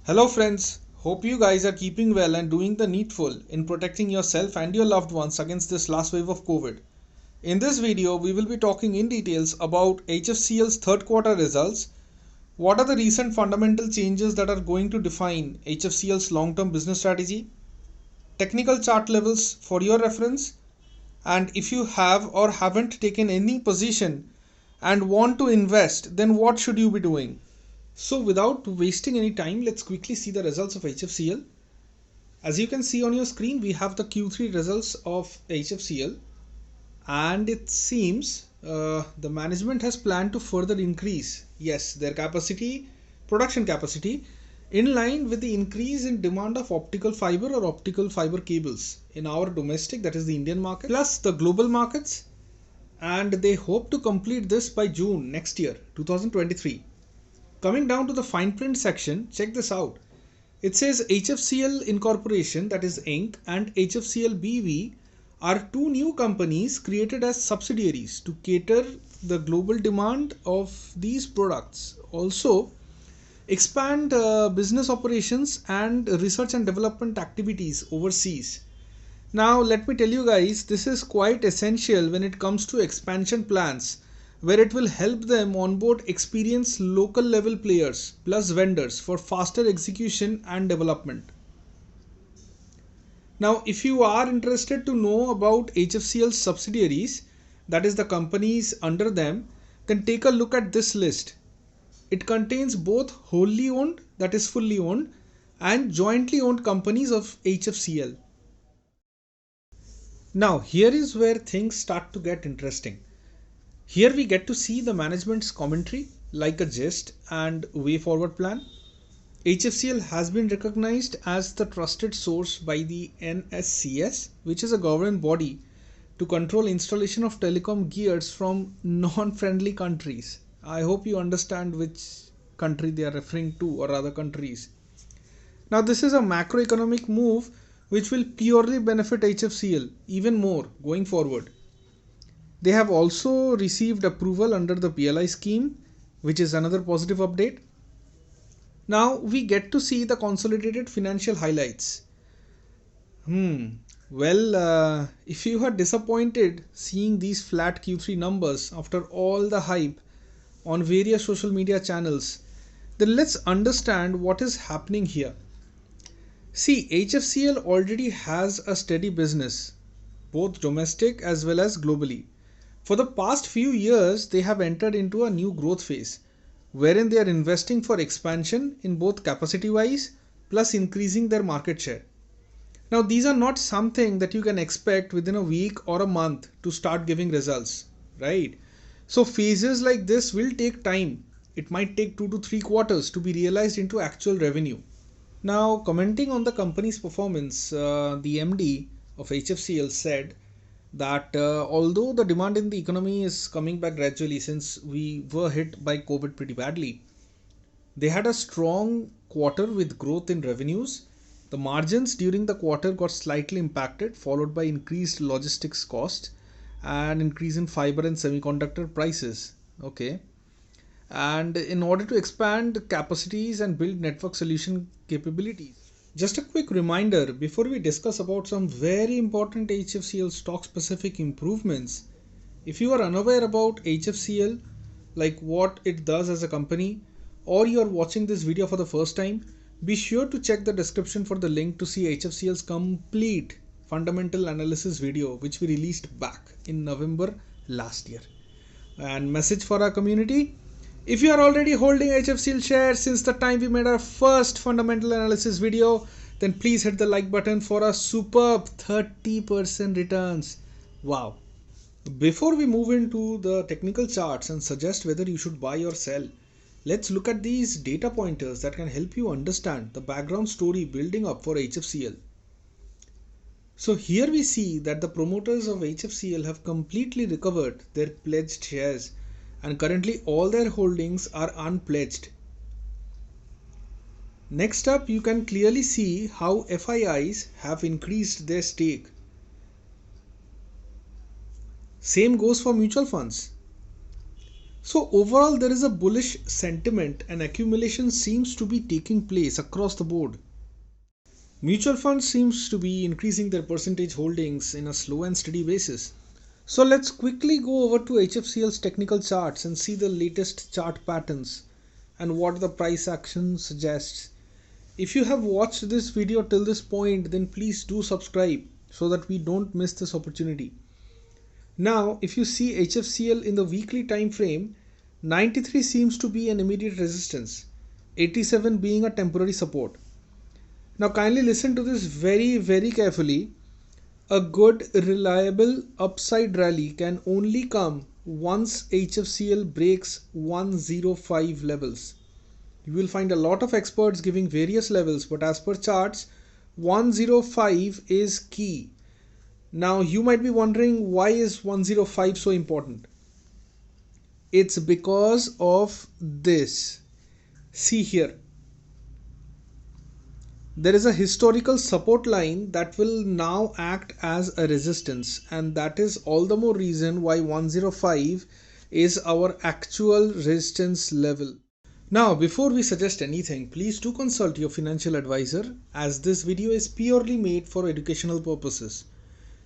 Hello friends, hope you guys are keeping well and doing the needful in protecting yourself and your loved ones against this last wave of COVID. In this video, we will be talking in details about HFCL's third quarter results. What are the recent fundamental changes that are going to define HFCL's long-term business strategy? Technical chart levels for your reference, and if you have or haven't taken any position and want to invest, then what should you be doing? So without wasting any time, let's quickly see the results of HFCL. As you can see on your screen, we have the Q3 results of HFCL, and it seems the management has planned to further increase, yes, their production capacity, in line with the increase in demand of optical fiber or optical fiber cables in our domestic, that is the Indian market, plus the global markets, and they hope to complete this by June next year, 2023. Coming down to the fine print section, check this out. It says HFCL Incorporation, that is Inc., and HFCL BV are two new companies created as subsidiaries to cater the global demand of these products. Also, expand business operations and research and development activities overseas. Now, let me tell you guys, this is quite essential when it comes to expansion plans, where it will help them onboard experienced local level players plus vendors for faster execution and development. Now, if you are interested to know about HFCL's subsidiaries, that is the companies under them, then take a look at this list. It contains both wholly owned, that is fully owned, and jointly owned companies of HFCL. Now, here is where things start to get interesting. Here we get to see the management's commentary, like a gist and way forward plan. HFCL has been recognized as the trusted source by the NSCS, which is a government body to control installation of telecom gears from non-friendly countries. I hope you understand which country they are referring to, or other countries. Now, this is a macroeconomic move which will purely benefit HFCL even more going forward. They have also received approval under the PLI scheme, which is another positive update. Now we get to see the consolidated financial highlights. If you are disappointed seeing these flat Q3 numbers after all the hype on various social media channels, then let's understand what is happening here. See, HFCL already has a steady business, both domestic as well as globally. For the past few years, they have entered into a new growth phase, wherein they are investing for expansion in both capacity-wise plus increasing their market share. Now, these are not something that you can expect within a week or a month to start giving results, right? So phases like this will take time. It might take 2 to 3 quarters to be realized into actual revenue. Now, commenting on the company's performance, the MD of HFCL said that although the demand in the economy is coming back gradually since we were hit by COVID pretty badly, they had a strong quarter with growth in revenues. The margins during the quarter got slightly impacted, followed by increased logistics costs and increase in fiber and semiconductor prices. Okay. And in order to expand capacities and build network solution capabilities. Just a quick reminder before we discuss about some very important HFCL stock specific improvements. If you are unaware about HFCL, like what it does as a company, or you are watching this video for the first time, be sure to check the description for the link to see HFCL's complete fundamental analysis video, which we released back in November last year. And message for our community: if you are already holding HFCL shares since the time we made our first fundamental analysis video, then please hit the like button for a superb 30% returns. Wow. Before we move into the technical charts and suggest whether you should buy or sell, let's look at these data pointers that can help you understand the background story building up for HFCL. So here we see that the promoters of HFCL have completely recovered their pledged shares, and currently all their holdings are unpledged. Next up, you can clearly see how FIIs have increased their stake. Same goes for mutual funds. So overall there is a bullish sentiment and accumulation seems to be taking place across the board. Mutual funds seems to be increasing their percentage holdings in a slow and steady basis. So let's quickly go over to HFCL's technical charts and see the latest chart patterns and what the price action suggests. If you have watched this video till this point, then please do subscribe so that we don't miss this opportunity. Now, if you see HFCL in the weekly time frame, 93 seems to be an immediate resistance, 87 being a temporary support. Now kindly listen to this very carefully. A good, reliable upside rally can only come once HFCL breaks 105 levels. You will find a lot of experts giving various levels, but as per charts, 105 is key. Now you might be wondering, why is 105 so important? It's because of this. See here. There is a historical support line that will now act as a resistance, and that is all the more reason why 105 is our actual resistance level. Now before we suggest anything, please do consult your financial advisor, as this video is purely made for educational purposes.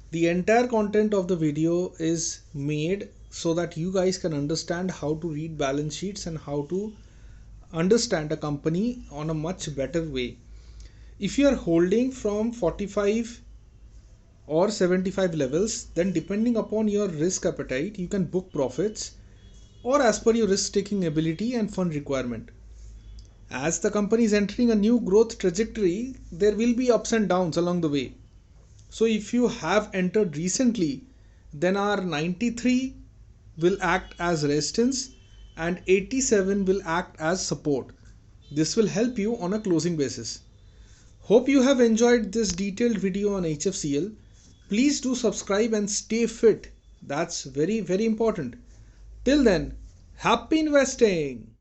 The entire content of the video is made so that you guys can understand how to read balance sheets and how to understand a company on a much better way. If you are holding from 45 or 75 levels, then depending upon your risk appetite, you can book profits or as per your risk taking ability and fund requirement. As the company is entering a new growth trajectory, there will be ups and downs along the way. So if you have entered recently, then our 93 will act as resistance and 87 will act as support. This will help you on a closing basis. Hope you have enjoyed this detailed video on HFCL. Please do subscribe and stay fit. That's very important. Till then, happy investing!